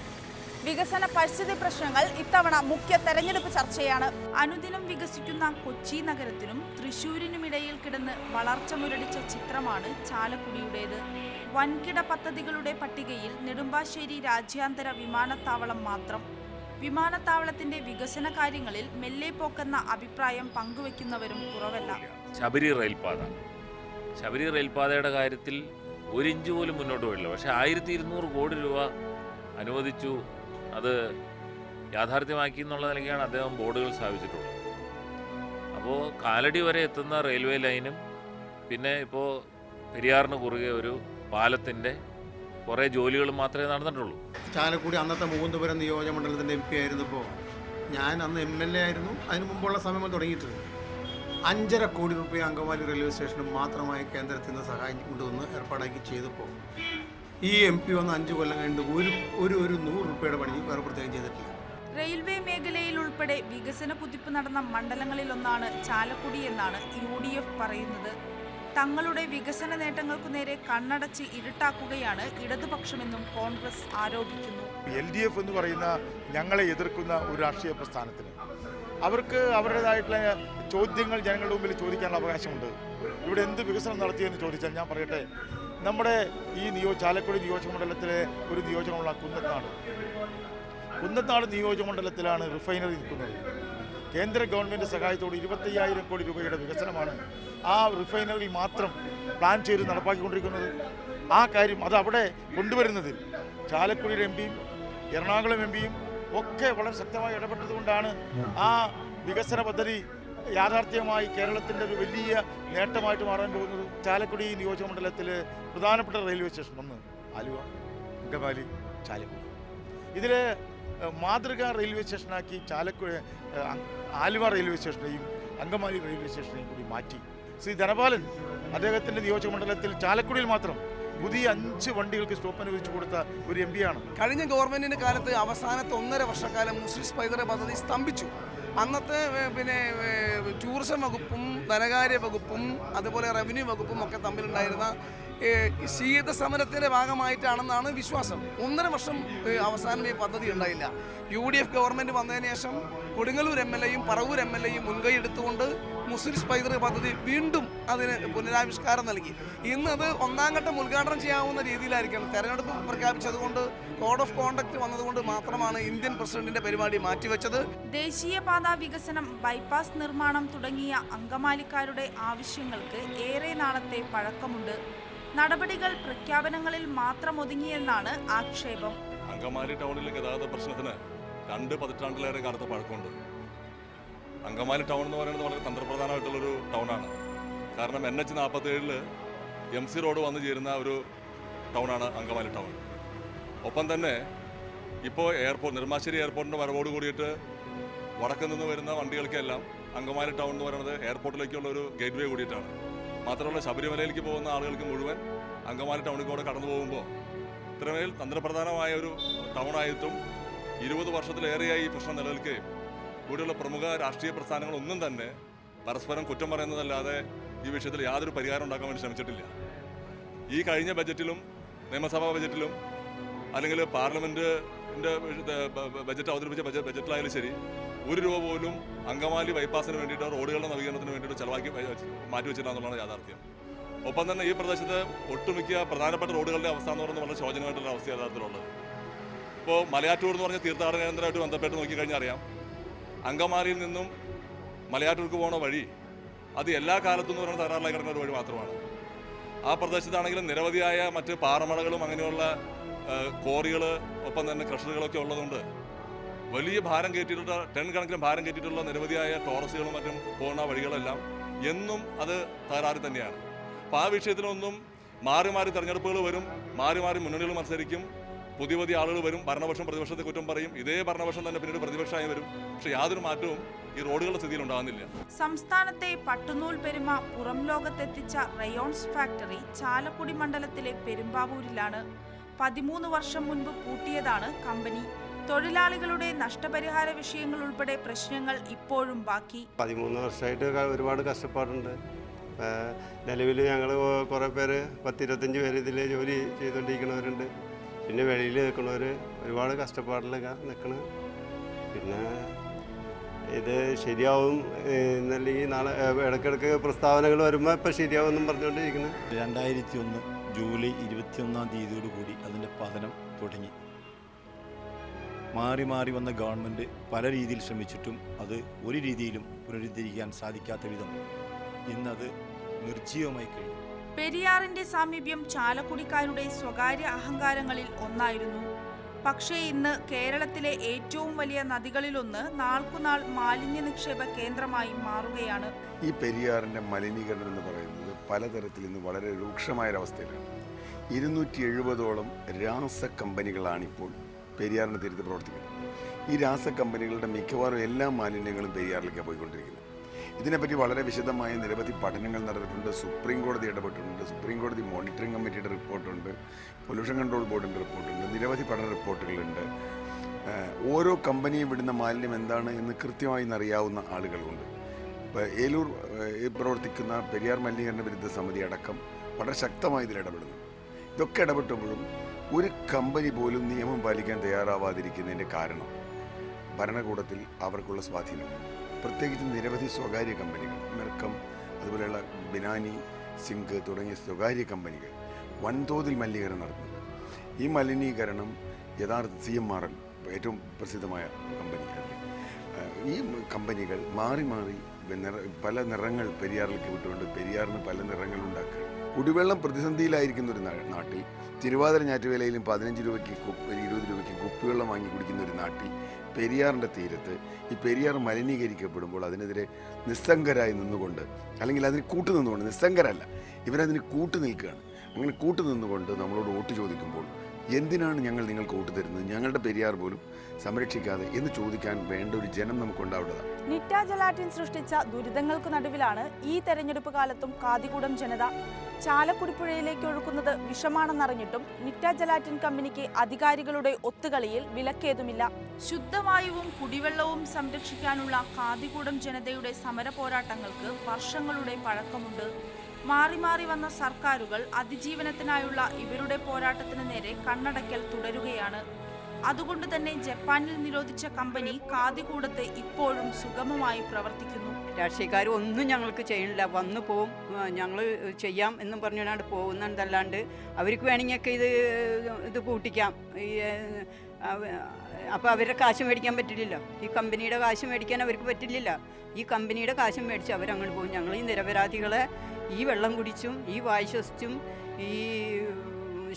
വികസന പരിസ്ഥിതി പ്രശ്നങ്ങൾ ഇത്തവണ മുഖ്യ തെരഞ്ഞെടുപ്പ് ചർച്ചയാണ്. അനുദിനം വികസിക്കുന്ന കൊച്ചി നഗരത്തിനും തൃശ്ശൂരിനുമിടയിൽ കിടന്ന് വളർച്ച മുരടിച്ച ചിത്രമാണ് ചാലക്കുടിയുടേത്. വൻകിട പദ്ധതികളുടെ പട്ടികയിൽ നെടുമ്പാശ്ശേരി രാജ്യാന്തര വിമാനത്താവളം മാത്രം. വിമാനത്താവളത്തിന്റെ വികസന കാര്യങ്ങളിൽ മെല്ലെ പോക്കെന്ന അഭിപ്രായം പങ്കുവെക്കുന്നവരും കുറവല്ല. ശബരി റെയിൽപാതയുടെ കാര്യത്തിൽ 1 ഇഞ്ച് പോലും മുന്നോട്ട് പോയില്ല. പക്ഷേ 1200 കോടി രൂപ അനുവദിച്ചു, അത് യാഥാർത്ഥ്യമാക്കി എന്നുള്ള നിലയ്ക്കാണ് അദ്ദേഹം ബോർഡുകൾ സ്ഥാപിച്ചിട്ടുള്ളത്. അപ്പോൾ കാലടി വരെ എത്തുന്ന റെയിൽവേ ലൈനും പിന്നെ ഇപ്പോൾ പെരിയാറിന് കുറുകെ ഒരു പാലത്തിൻ്റെ കുറേ ജോലികളും മാത്രമേ നടന്നിട്ടുള്ളൂ. ചാലക്കുടി അന്നത്തെ മുകുന്ദപുരം നിയോജകമണ്ഡലത്തിൻ്റെ MP ആയിരുന്നപ്പോൾ ഞാൻ അന്ന് MLA ആയിരുന്നു. അതിന് മുമ്പുള്ള സമയം തുടങ്ങിയിട്ട് 5.5 കോടി രൂപ അങ്കമാലി റെയിൽവേ സ്റ്റേഷനും മാത്രമായി കേന്ദ്രത്തിൽ നിന്ന് സഹായം കൊണ്ടുവന്ന് ഏർപ്പാടാക്കി ചെയ്തപ്പോൾ ഈ MP വന്ന് 5 കൊല്ലം കഴിഞ്ഞിട്ട് ഒരു 100 രൂപയുടെ പണി വേറെ പ്രത്യേകം ചെയ്തിട്ടില്ല. റെയിൽവേ മേഖലയിൽ ഉൾപ്പെടെ വികസന കുതിപ്പ് നടന്ന മണ്ഡലങ്ങളിലൊന്നാണ് ചാലക്കുടി എന്നാണ് UDF പറയുന്നത്. തങ്ങളുടെ വികസന നേട്ടങ്ങൾക്കു നേരെ കണ്ണടച്ച് ഇരുട്ടാക്കുകയാണ് ഇടതുപക്ഷമെന്നും കോൺഗ്രസ് ആരോപിക്കുന്നു. LDF എന്ന് പറയുന്ന ഞങ്ങളെ എതിർക്കുന്ന ഒരു രാഷ്ട്രീയ പ്രസ്ഥാനത്തിന് അവർക്ക് അവരുടേതായിട്ടുള്ള ചോദ്യങ്ങൾ ജനങ്ങളുടെ മുമ്പിൽ ചോദിക്കാനുള്ള അവകാശമുണ്ട്. ഇവിടെ എന്ത് വികസനം നടത്തിയെന്ന് ചോദിച്ചാൽ ഞാൻ പറയട്ടെ, നമ്മുടെ ഈ ചാലക്കുടി നിയോജകമണ്ഡലത്തിലെ ഒരു നിയോജകമുള്ള കുന്നത്താട് നിയോജകമണ്ഡലത്തിലാണ് റിഫൈനറി നിൽക്കുന്നത്. കേന്ദ്ര ഗവൺമെൻറ് സഹായത്തോട് 25,000 കോടി രൂപയുടെ വികസനമാണ് ആ റിഫൈനറിയിൽ മാത്രം പ്ലാൻ ചെയ്ത് നടപ്പാക്കിക്കൊണ്ടിരിക്കുന്നത്. ആ കാര്യം അത് അവിടെ കൊണ്ടുവരുന്നതിൽ ചാലക്കുടിയുടെ MPയും എറണാകുളം MPയും ഒക്കെ വളരെ ശക്തമായി ഇടപെട്ടതുകൊണ്ടാണ് ആ വികസന പദ്ധതി യാഥാർത്ഥ്യമായി കേരളത്തിൻ്റെ ഒരു വലിയ നേട്ടമായിട്ട് മാറാൻ പോകുന്നത്. ചാലക്കുടി നിയോജകമണ്ഡലത്തിൽ പ്രധാനപ്പെട്ട റെയിൽവേ സ്റ്റേഷൻ ഒന്ന് ആലുവ, അങ്കമാലി, ചാലക്കുടി. ഇതിൽ മാതൃകാ റെയിൽവേ സ്റ്റേഷനാക്കി ആലുവ റെയിൽവേ സ്റ്റേഷനെയും അങ്കമാലി റെയിൽവേ സ്റ്റേഷനെയും കൂടി മാറ്റി. ശ്രീ ധനപാലൻ അദ്ദേഹത്തിൻ്റെ നിയോജകമണ്ഡലത്തിൽ ചാലക്കുടിയിൽ മാത്രം പുതിയ 5 വണ്ടികൾക്ക് സ്റ്റോപ്പ് അനുവദിച്ചു കൊടുത്ത ഒരു MPയാണ്. കഴിഞ്ഞ ഗവൺമെൻറ്റിൻ്റെ കാലത്ത് അവസാനത്തെ 1.5 വർഷക്കാലം മുസ്ലിം പൈതൃക പദ്ധതി സ്തംഭിച്ചു. അന്നത്തെ ടൂറിസം വകുപ്പും ധനകാര്യ വകുപ്പും അതുപോലെ റവന്യൂ വകുപ്പും ഒക്കെ തമ്മിലുണ്ടായിരുന്ന ശീത സമരത്തിൻ്റെ ഭാഗമായിട്ടാണെന്നാണ് വിശ്വാസം. 1.5 വർഷം അവസാനം ഈ പദ്ധതി ഉണ്ടായില്ല. UDF ഗവൺമെൻറ് വന്നതിന് ശേഷം കൊടുങ്ങല്ലൂർ MLAയും പറവൂർ MLAയും മുൻകൈ എടുത്തുകൊണ്ട് മുസ്ലിം പൈതൃക പദ്ധതി വീണ്ടും അതിന് പുനരാവിഷ്കാരം നൽകി. ഇന്നത് 1ാം ഘട്ടം ഉദ്ഘാടനം ചെയ്യാവുന്ന രീതിയിലായിരിക്കണം. തെരഞ്ഞെടുപ്പ് പ്രഖ്യാപിച്ചതുകൊണ്ട് കോഡ് ഓഫ് കോണ്ടക്ട് വന്നതുകൊണ്ട് മാത്രമാണ് ഇന്ത്യൻ പ്രസിഡന്റിന്റെ പരിപാടി മാറ്റിവെച്ചത്. ദേശീയപാതാ വികസനം, ബൈപ്പാസ് നിർമ്മാണം തുടങ്ങിയ അങ്കമാലിക്കാരുടെ ആവശ്യങ്ങൾക്ക് ഏറെ നാളത്തെ പഴക്കമുണ്ട്. നടപടികൾ പ്രഖ്യാപനങ്ങളിൽ മാത്രം ഒതുങ്ങിയെന്നാണ് ആക്ഷേപം. അങ്കമാലി ടൗണിലെ ഗതാഗത പ്രശ്നത്തിന് 2 പതിറ്റാണ്ടിലേറെ കാലത്ത് പഴക്കമുണ്ട്. അങ്കമാലി ടൗൺ എന്ന് പറയുന്നത് വളരെ തന്ത്രപ്രധാനമായിട്ടുള്ളൊരു ടൗണാണ്. കാരണം NH-47 MC റോഡ് വന്നു ചേരുന്ന ഒരു ടൗണാണ് അങ്കമാലി ടൗൺ. ഒപ്പം തന്നെ ഇപ്പോൾ നെടുമ്പാശ്ശേരി എയർപോർട്ടിൻ്റെ വരവോട് കൂടിയിട്ട് വടക്ക് നിന്ന് വരുന്ന വണ്ടികൾക്കെല്ലാം അങ്കമാലി ടൗൺ എന്ന് പറയുന്നത് എയർപോർട്ടിലേക്കുള്ള ഒരു ഗേറ്റ് വേ കൂടിയിട്ടാണ്. മാത്രമല്ല ശബരിമലയിലേക്ക് പോകുന്ന ആളുകൾക്ക് മുഴുവൻ അങ്കമാലി ടൗണിൽ കൂടെ കടന്നു പോകുമ്പോൾ ഇത്രമേൽ തന്ത്രപ്രധാനമായ ഒരു ടൗണായിട്ടും 20 വർഷത്തിലേറെയായി ഈ പ്രശ്നം നിലനിൽക്കുകയും ഇവിടെയുള്ള പ്രമുഖ രാഷ്ട്രീയ പ്രസ്ഥാനങ്ങളൊന്നും തന്നെ പരസ്പരം കുറ്റം പറയുന്നതല്ലാതെ ഈ വിഷയത്തിൽ യാതൊരു പരിഹാരം ഉണ്ടാക്കാൻ വേണ്ടി ശ്രമിച്ചിട്ടില്ല. ഈ കഴിഞ്ഞ ബജറ്റിലും നിയമസഭാ ബജറ്റിലും അല്ലെങ്കിൽ പാർലമെൻറ്റിൻ്റെ ബജറ്റ് അവതരിപ്പിച്ച ബജറ്റിലായാലും ശരി, 1 രൂപ പോലും അങ്കമാലി ബൈപ്പാസിന് വേണ്ടിയിട്ട് റോഡുകളുടെ നവീകരണത്തിന് വേണ്ടിയിട്ട് മാറ്റിവെച്ചില്ല എന്നുള്ളതാണ് യാഥാർത്ഥ്യം. ഒപ്പം തന്നെ ഈ പ്രദേശത്ത് ഒട്ടുമിക്ക പ്രധാനപ്പെട്ട റോഡുകളുടെ അവസ്ഥ എന്ന് പറയുന്നത് വളരെ ശോചനമായിട്ടുള്ള അവസ്ഥ യഥാർത്ഥത്തിലുള്ളത്. ഇപ്പോൾ മലയാറ്റൂർ എന്ന് പറഞ്ഞ തീർത്ഥാടന കേന്ദ്രമായിട്ട് ബന്ധപ്പെട്ട് നോക്കിക്കഴിഞ്ഞാൽ അറിയാം, അങ്കമാലിയിൽ നിന്നും മലയാറ്റൂർക്ക് പോകുന്ന വഴി അത് എല്ലാ കാലത്തും എന്ന് പറയുന്നത് തകരാറിലായി കിടക്കുന്ന ഒരു വഴി മാത്രമാണ്. ആ പ്രദേശത്താണെങ്കിലും നിരവധിയായ മറ്റ് പാറമടകളും അങ്ങനെയുള്ള കോറികൾ ഒപ്പം തന്നെ ക്രഷറുകളൊക്കെ ഉള്ളതുകൊണ്ട് വലിയ ഭാരം കയറ്റിയിട്ടുള്ള 10 കണക്കിന് ഭാരം കയറ്റിയിട്ടുള്ള നിരവധിയായ ടോറസുകളും മറ്റും പോകുന്ന വഴികളെല്ലാം എന്നും അത് തകരാറ് തന്നെയാണ്. അപ്പോൾ ആ വിഷയത്തിലൊന്നും മാറി മാറി തെരഞ്ഞെടുപ്പുകൾ വരും, മാറി മാറി മുന്നണികൾ മത്സരിക്കും, പുതിയ പുതിയ ആളുകൾ വരും, ഭരണപക്ഷം പ്രതിപക്ഷത്തെ കുറ്റം പറയും, ഇതേ ഭരണപക്ഷം തന്നെ പിന്നീട് പ്രതിപക്ഷമായി വരും. പക്ഷെ യാതൊരു മാറ്റവും ഈ റോഡുകളുടെ സ്ഥിതിയിൽ ഉണ്ടാകുന്നില്ല. സംസ്ഥാനത്തെ പട്ടുനൂൽ പെരുമ പുറം ലോകത്തെത്തിച്ച റയോൺസ് ഫാക്ടറി ചാലക്കുടി മണ്ഡലത്തിലെ പെരുമ്പാവൂരിലാണ്. 13 വർഷം മുൻപ് പൂട്ടിയതാണ് കമ്പനി. തൊഴിലാളികളുടെ നഷ്ടപരിഹാര വിഷയങ്ങൾ ഉൾപ്പെടെ പ്രശ്നങ്ങൾ ഇപ്പോഴും ബാക്കി. 13 വർഷമായിട്ട് ഒരുപാട് കഷ്ടപ്പാടുണ്ട്. നിലവിൽ ഞങ്ങൾ കുറേ പേര് 10-25 പേര് ഇതിൽ ജോലി ചെയ്തുകൊണ്ടിരിക്കുന്നവരുണ്ട്. പിന്നെ വെളിയിൽ നിൽക്കുന്നവർ ഒരുപാട് കഷ്ടപ്പാടിലൊക്കെ നിൽക്കണം. പിന്നെ ഇത് ശരിയാവും എന്നല്ലെങ്കിൽ നാളെ ഇടയ്ക്കിടയ്ക്ക് പ്രസ്താവനകൾ വരുമ്പോൾ ഇപ്പം ശരിയാവുമെന്നും പറഞ്ഞുകൊണ്ടിരിക്കുന്നത്. 2001 ജൂലൈ 21-ാം തീയതിയോടുകൂടി അതിൻ്റെ പതനം തുടങ്ങി. മാറി മാറി വന്ന ഗവൺമെൻറ് പല രീതിയിൽ ശ്രമിച്ചിട്ടും അത് ഒരു രീതിയിലും പുനരുദ്ധരിക്കാൻ സാധിക്കാത്ത വിധം ഇന്നത് നിർജ്ജീവമായി കഴിഞ്ഞു. പെരിയാറിന്റെ സാമീപ്യം ചാലക്കുടിക്കാരുടെ സ്വകാര്യ അഹങ്കാരങ്ങളിൽ ഒന്നായിരുന്നു. പക്ഷേ ഇന്ന് കേരളത്തിലെ ഏറ്റവും വലിയ നദികളിലൊന്ന് നാൾക്കുനാൾ മാലിന്യ നിക്ഷേപ കേന്ദ്രമായി മാറുകയാണ്. ഈ പെരിയാറിൻ്റെ മലിനീകരണം എന്ന് പറയുന്നത് പലതരത്തിൽ ഇന്ന് വളരെ രൂക്ഷമായൊരവസ്ഥയിലാണ്. 270ഓളം രാസ കമ്പനികളാണിപ്പോൾ പെരിയാറിന് തീരത്ത് പ്രവർത്തിക്കുന്നത്. ഈ രാസ കമ്പനികളുടെ മിക്കവാറും എല്ലാ മാലിന്യങ്ങളും പെരിയാറിലേക്കാണ് പോയിക്കൊണ്ടിരിക്കുന്നത്. ഇതിനെപ്പറ്റി വളരെ വിശദമായ നിരവധി പഠനങ്ങൾ നടന്നിട്ടുണ്ട്. സുപ്രീം കോടതി ഇടപെട്ടിട്ടുണ്ട്. സുപ്രീം കോടതി മോണിറ്ററിംഗ് കമ്മിറ്റിയുടെ റിപ്പോർട്ടുണ്ട്, പൊല്യൂഷൻ കൺട്രോൾ ബോർഡിൻ്റെ റിപ്പോർട്ടുണ്ട്, നിരവധി പഠന റിപ്പോർട്ടുകളുണ്ട്. ഓരോ കമ്പനിയും വിടുന്ന മാലിന്യം എന്താണ് എന്ന് കൃത്യമായി അറിയാവുന്ന ആളുകളുണ്ട്. ഇപ്പോൾ ഏലൂർ പ്രവർത്തിക്കുന്ന പെരിയാർ മലിനീകരണ വിരുദ്ധ സമിതി അടക്കം വളരെ ശക്തമായി ഇതിൽ ഇടപെടുന്നു. ഇതൊക്കെ ഇടപെട്ടുമ്പോഴും ഒരു കമ്പനി പോലും നിയമം പാലിക്കാൻ തയ്യാറാവാതിരിക്കുന്നതിൻ്റെ കാരണം ഭരണകൂടത്തിൽ അവർക്കുള്ള സ്വാധീനമാണ്. പ്രത്യേകിച്ച് നിരവധി സ്വകാര്യ കമ്പനികൾ, മെർക്കം, അതുപോലെയുള്ള ബിനാനി, സിങ്ക് തുടങ്ങിയ സ്വകാര്യ കമ്പനികൾ വൻതോതിൽ മലിനീകരണം നടത്തുന്നു. ഈ മലിനീകരണം യഥാർത്ഥ CMRL ഏറ്റവും പ്രസിദ്ധമായ കമ്പനി, ഈ കമ്പനികൾ മാറി മാറി പല നിറങ്ങൾ പെരിയാറിലേക്ക് വിട്ടുകൊണ്ട് പെരിയാറിന് പല നിറങ്ങൾ ഉണ്ടാക്കുക. കുടിവെള്ളം പ്രതിസന്ധിയിലായിരിക്കുന്ന ഒരു നാട്ടിൽ, തിരുവാതിര ഞാറ്റുവേലയിലും 15 രൂപയ്ക്ക് 20 രൂപയ്ക്ക് കുപ്പിവെള്ളം വാങ്ങി കുടിക്കുന്ന ഒരു നാട്ടിൽ പെരിയാറിൻ്റെ തീരത്ത് ഈ പെരിയാർ മലിനീകരിക്കപ്പെടുമ്പോൾ അതിനെതിരെ നിസ്സംഗരായി നിന്നുകൊണ്ട്, അല്ലെങ്കിൽ അതിന് കൂട്ടുനിന്നുകൊണ്ട്, നിസ്സംഗരല്ല, ഇവരതിന് നിൽക്കുകയാണ്. അങ്ങനെ നിന്നുകൊണ്ട് നമ്മളോട് വോട്ട് ചോദിക്കുമ്പോൾ എന്തിനാണ് ഞങ്ങൾ നിങ്ങൾക്ക് വോട്ട് തരുന്നത്, ഞങ്ങളുടെ പെരിയാർ പോലും സംരക്ഷിക്കാതെ എന്ന് ചോദിക്കാൻ വേണ്ട ഒരു ജനം നമുക്കുണ്ടാവേണ്ടതാണ്. നിറ്റ ജലാറ്റിൻ സൃഷ്ടിച്ച ദുരിതങ്ങൾക്ക് നടുവിലാണ് ഈ തെരഞ്ഞെടുപ്പ് കാലത്തും കാതികൂടം ജനത. ചാലക്കുടി പുഴയിലേക്ക് ഒഴുക്കുന്നത് വിഷമാണെന്നറിഞ്ഞിട്ടും നിറ്റ ജലാറ്റിൻ കമ്പനിക്ക് അധികാരികളുടെ ഒത്തുകളിയിൽ വിലക്കേതുമില്ല. ശുദ്ധവായുവും കുടിവെള്ളവും സംരക്ഷിക്കാനുള്ള കാതികൂടം ജനതയുടെ സമര പോരാട്ടങ്ങൾക്ക് വർഷങ്ങളുടെ പഴക്കമുണ്ട്. മാറി മാറി വന്ന സർക്കാരുകൾ അതിജീവനത്തിനായുള്ള ഇവരുടെ പോരാട്ടത്തിന് നേരെ കണ്ണടയ്ക്കൽ തുടരുകയാണ്. അതുകൊണ്ട് തന്നെ ജപ്പാനിൽ നിരോധിച്ച കമ്പനി കാതികൂടത്ത് ഇപ്പോഴും സുഗമമായി പ്രവർത്തിക്കുന്നു. രാഷ്ട്രീയക്കാർ ഒന്നും ഞങ്ങൾക്ക് ചെയ്യണില്ല, വന്നു പോവും, ഞങ്ങൾ ചെയ്യാം എന്നും പറഞ്ഞുകൊണ്ട് പോകുന്നതല്ലാണ്ട് അവർക്ക് വേണമെങ്കിലൊക്കെ ഇത് പൂട്ടിക്കാം. അപ്പോൾ അവരുടെ കാശ് മേടിക്കാൻ പറ്റില്ലല്ലോ, ഈ കമ്പനിയുടെ കാശ് മേടിക്കാൻ അവർക്ക് പറ്റില്ലല്ലോ. ഈ കമ്പനിയുടെ കാശ് മേടിച്ച് അവരങ്ങോട്ട് പോകും. ഞങ്ങൾ ഈ നിരപരാധികളെ ഈ വെള്ളം കുടിച്ചും ഈ വായു ശ്വസിച്ചും ഈ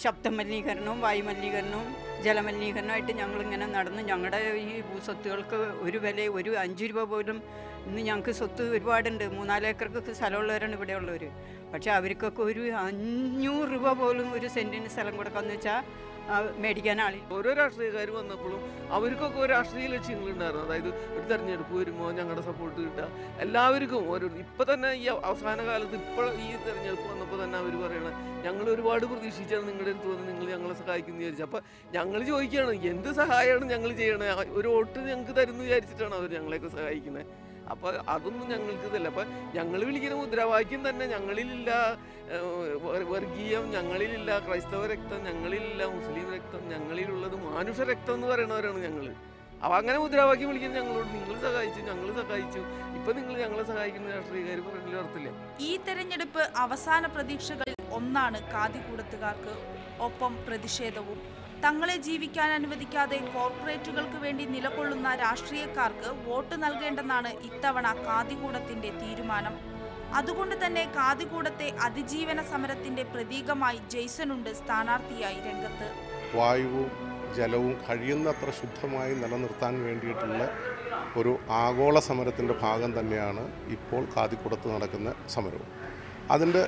ശബ്ദ മലിനീകരണവും വായുമലിനീകരണവും ജലമലിനീകരണമായിട്ട് ഞങ്ങളിങ്ങനെ നടന്ന് ഞങ്ങളുടെ ഈ ഭൂസ്വത്തുകൾക്ക് ഒരു വില, ഒരു 5 രൂപ പോലും ഇന്ന് ഞങ്ങൾക്ക് സ്വത്ത് ഒരുപാടുണ്ട്. 3-4 ഏക്കർക്കൊക്കെ സ്ഥലമുള്ളവരാണ് ഇവിടെ ഉള്ളവർ. പക്ഷേ അവർക്കൊക്കെ ഒരു 500 രൂപ പോലും ഒരു സെൻറ്റിന് സ്ഥലം കൊടുക്കാമെന്ന് വെച്ചാൽ മേടിക്കാൻ ആളില്ല. ഓരോ രാഷ്ട്രീയക്കാർ വന്നപ്പോഴും അവർക്കൊക്കെ ഒരു രാഷ്ട്രീയ ലക്ഷ്യങ്ങളുണ്ടായിരുന്നു. അതായത് ഒരു തെരഞ്ഞെടുപ്പ് വരുമ്പോൾ ഞങ്ങളുടെ സപ്പോർട്ട് കിട്ടുക, എല്ലാവർക്കും ഓരോ. ഇപ്പം തന്നെ ഈ അവസാന കാലത്ത് ഇപ്പോൾ ഈ തെരഞ്ഞെടുപ്പ് വന്നപ്പോൾ തന്നെ അവർ പറയണം, ഞങ്ങൾ ഒരുപാട് പ്രതീക്ഷിച്ചാണ് നിങ്ങളുടെ അടുത്ത് വന്ന് നിങ്ങൾ ഞങ്ങളെ സഹായിക്കുന്നു വിചാരിച്ചു. അപ്പം ഞങ്ങൾ ചോദിക്കുകയാണ്, എന്ത് സഹായമാണ് ഞങ്ങൾ ചെയ്യണത്? ഒരു വോട്ട് ഞങ്ങൾക്ക് തരുന്നു വിചാരിച്ചിട്ടാണ് അവർ ഞങ്ങളെയൊക്കെ സഹായിക്കുന്നത്. അപ്പോൾ അതൊന്നും ഞങ്ങൾക്ക് ഇതല്ല. അപ്പം ഞങ്ങൾ വിളിക്കുന്ന മുദ്രാവാക്യം തന്നെ ഞങ്ങളിലില്ല വർഗീയം, ഞങ്ങളിലില്ല ക്രൈസ്തവ രക്തം, ഞങ്ങളിലില്ല മുസ്ലിം രക്തം, ഞങ്ങളിലുള്ളത് മാനുഷ രക്തം എന്ന് പറയുന്നവരാണ് ഞങ്ങൾ. അപ്പോൾ അങ്ങനെ മുദ്രാവാക്യം വിളിക്കുന്നത് ഞങ്ങളോട്, നിങ്ങൾ സഹായിച്ചു, ഞങ്ങൾ സഹായിച്ചു, ഇപ്പം നിങ്ങൾ ഞങ്ങളെ സഹായിക്കുന്ന രാഷ്ട്രീയക്കാർ പറഞ്ഞതിൽ അർത്ഥമില്ല. ഈ തെരഞ്ഞെടുപ്പ് അവസാന പ്രതീക്ഷകളിൽ ഒന്നാണ് കാതികൂടത്തുകാർക്ക്. ഒപ്പം പ്രതിഷേധവും. തങ്ങളെ ജീവിക്കാൻ അനുവദിക്കാതെ കോർപ്പറേറ്റുകൾക്ക് വേണ്ടി നിലകൊള്ളുന്ന രാഷ്ട്രീയക്കാർക്ക് വോട്ട് നൽകേണ്ടെന്നാണ് ഇത്തവണ കാതികൂടത്തിന്റെ തീരുമാനം. അതുകൊണ്ട് തന്നെ കാതികൂടത്തെ അതിജീവന സമരത്തിന്റെ പ്രതീകമായി ജെയ്സനുണ്ട് സ്ഥാനാർത്ഥിയായി രംഗത്ത്. വായുവും ജലവും കഴിയുന്നത്ര ശുദ്ധമായി നിലനിർത്താൻ വേണ്ടിയിട്ടുള്ള ഒരു ആഗോള സമരത്തിൻ്റെ ഭാഗം തന്നെയാണ് ഇപ്പോൾ കാതികൂടത്ത് നടക്കുന്ന സമരവും. അതിൻ്റെ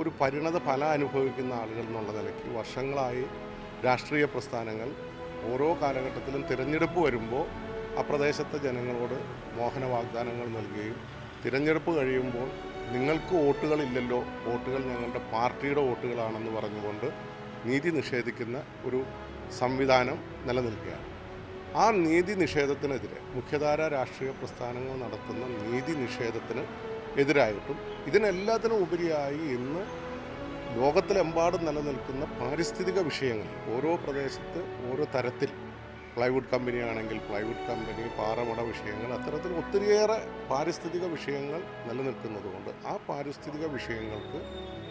ഒരു പരിണത ഫലം അനുഭവിക്കുന്ന ആളുകൾ എന്നുള്ള നിലയ്ക്ക് വർഷങ്ങളായി രാഷ്ട്രീയ പ്രസ്ഥാനങ്ങൾ ഓരോ കാലഘട്ടത്തിലും തിരഞ്ഞെടുപ്പ് വരുമ്പോൾ ആ പ്രദേശത്തെ ജനങ്ങളോട് മോഹന വാഗ്ദാനങ്ങൾ നൽകുകയും തിരഞ്ഞെടുപ്പ് കഴിയുമ്പോൾ നിങ്ങൾക്ക് വോട്ടുകളില്ലല്ലോ, വോട്ടുകൾ ഞങ്ങളുടെ പാർട്ടിയുടെ വോട്ടുകളാണെന്ന് പറഞ്ഞുകൊണ്ട് നീതി നിഷേധിക്കുന്ന ഒരു സംവിധാനം നിലനിൽക്കുകയാണ്. ആ നീതി നിഷേധത്തിനെതിരെ മുഖ്യധാര രാഷ്ട്രീയ പ്രസ്ഥാനങ്ങൾ നടത്തുന്ന നീതി നിഷേധത്തിന് എതിരായിട്ടും ഇതിനെല്ലാത്തിനും ഉപരിയായി ഇന്ന് ലോകത്തിലെമ്പാടും നിലനിൽക്കുന്ന പാരിസ്ഥിതിക വിഷയങ്ങളിൽ ഓരോ പ്രദേശത്ത് ഓരോ തരത്തിൽ പ്ലൈവുഡ് കമ്പനിയാണെങ്കിൽ പ്ലൈവുഡ് കമ്പനി, പാറമട വിഷയങ്ങൾ, അത്തരത്തിൽ ഒത്തിരിയേറെ പാരിസ്ഥിതിക വിഷയങ്ങൾ നിലനിൽക്കുന്നതുകൊണ്ട് ആ പാരിസ്ഥിതിക വിഷയങ്ങൾക്ക്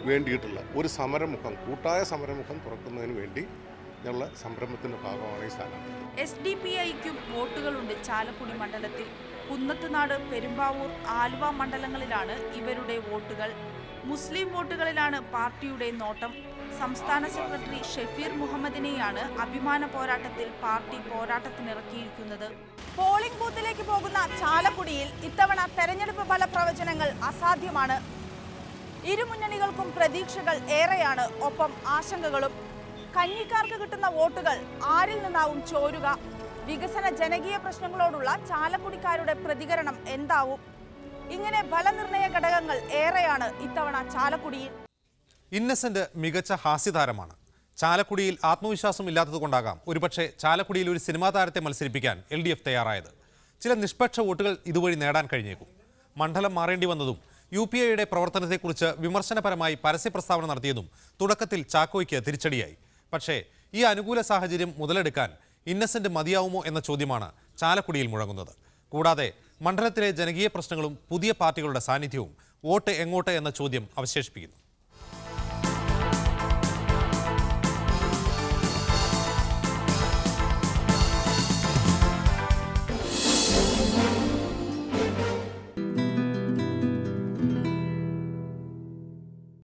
വേണ്ടിയിട്ടുള്ള ഒരു സമരമുഖം, കൂട്ടായ സമരമുഖം തുറക്കുന്നതിന് വേണ്ടി ഉള്ള സംരംഭത്തിൻ്റെ ഭാഗമാണ് ഈ സ്ഥാനാർത്ഥി. SDPIക്കും വോട്ടുകളുണ്ട് ചാലക്കുടി മണ്ഡലത്തിൽ. കുന്നത്തുനാട്, പെരുമ്പാവൂർ, ആലുവ മണ്ഡലങ്ങളിലാണ് ഇവരുടെ വോട്ടുകൾ. മുസ്ലിം വോട്ടുകളിലാണ് പാർട്ടിയുടെ നോട്ടം. സംസ്ഥാന സെക്രട്ടറി ഷെഫീർ മുഹമ്മദിനെയാണ് അഭിമാന പോരാട്ടത്തിൽ പാർട്ടി പോരാട്ടത്തിനിറക്കിയിരിക്കുന്നത്. പോളിംഗ് ബൂത്തിലേക്ക് പോകുന്ന ചാലക്കുടിയിൽ ഇത്തവണ തെരഞ്ഞെടുപ്പ് ഫല പ്രവചനങ്ങൾ അസാധ്യമാണ്. ഇരു മുന്നണികൾക്കും പ്രതീക്ഷകൾ ഏറെയാണ്, ഒപ്പം ആശങ്കകളും. കഞ്ഞിക്കാർക്ക് കിട്ടുന്ന വോട്ടുകൾ ആരിൽ നിന്നാവും ചോരുക? വികസന ജനകീയ പ്രശ്നങ്ങളോടുള്ള ചാലക്കുടിക്കാരുടെ പ്രതികരണം എന്താവും? ഇങ്ങനെ ഫലനിർണയ ഘടകങ്ങൾ ഏറെയാണ് ഇത്തവണ ചാലക്കുടിയിൽ. ഇന്നസെന്റ് മികച്ച ഹാസ്യതാരമാണ്. ചാലക്കുടിയിൽ ആത്മവിശ്വാസം ഇല്ലാത്തതുകൊണ്ടാകാം ഒരുപക്ഷെ ചാലക്കുടിയിൽ ഒരു സിനിമാ താരത്തെ മത്സരിപ്പിക്കാൻ LDF തയ്യാറായത്. ചില നിഷ്പക്ഷ വോട്ടുകൾ ഇതുവഴി നേടാൻ കഴിഞ്ഞേക്കും. മണ്ഡലം മാറേണ്ടി വന്നതും UPAയുടെ പ്രവർത്തനത്തെക്കുറിച്ച് വിമർശനപരമായി പരസ്യ പ്രസ്താവന നടത്തിയതും തുടക്കത്തിൽ ചാക്കോയ്ക്ക് തിരിച്ചടിയായി. പക്ഷേ ഈ അനുകൂല സാഹചര്യം മുതലെടുക്കാൻ ഇന്നസെന്റ് മതിയാവുമോ എന്ന ചോദ്യമാണ് ചാലക്കുടിയിൽ മുഴങ്ങുന്നത്. കൂടാതെ മണ്ഡലത്തിലെ ജനകീയ പ്രശ്നങ്ങളും പുതിയ പാർട്ടികളുടെ സാന്നിധ്യവും വോട്ട് എങ്ങോട്ട് എന്ന ചോദ്യം അവശേഷിപ്പിക്കുന്നു.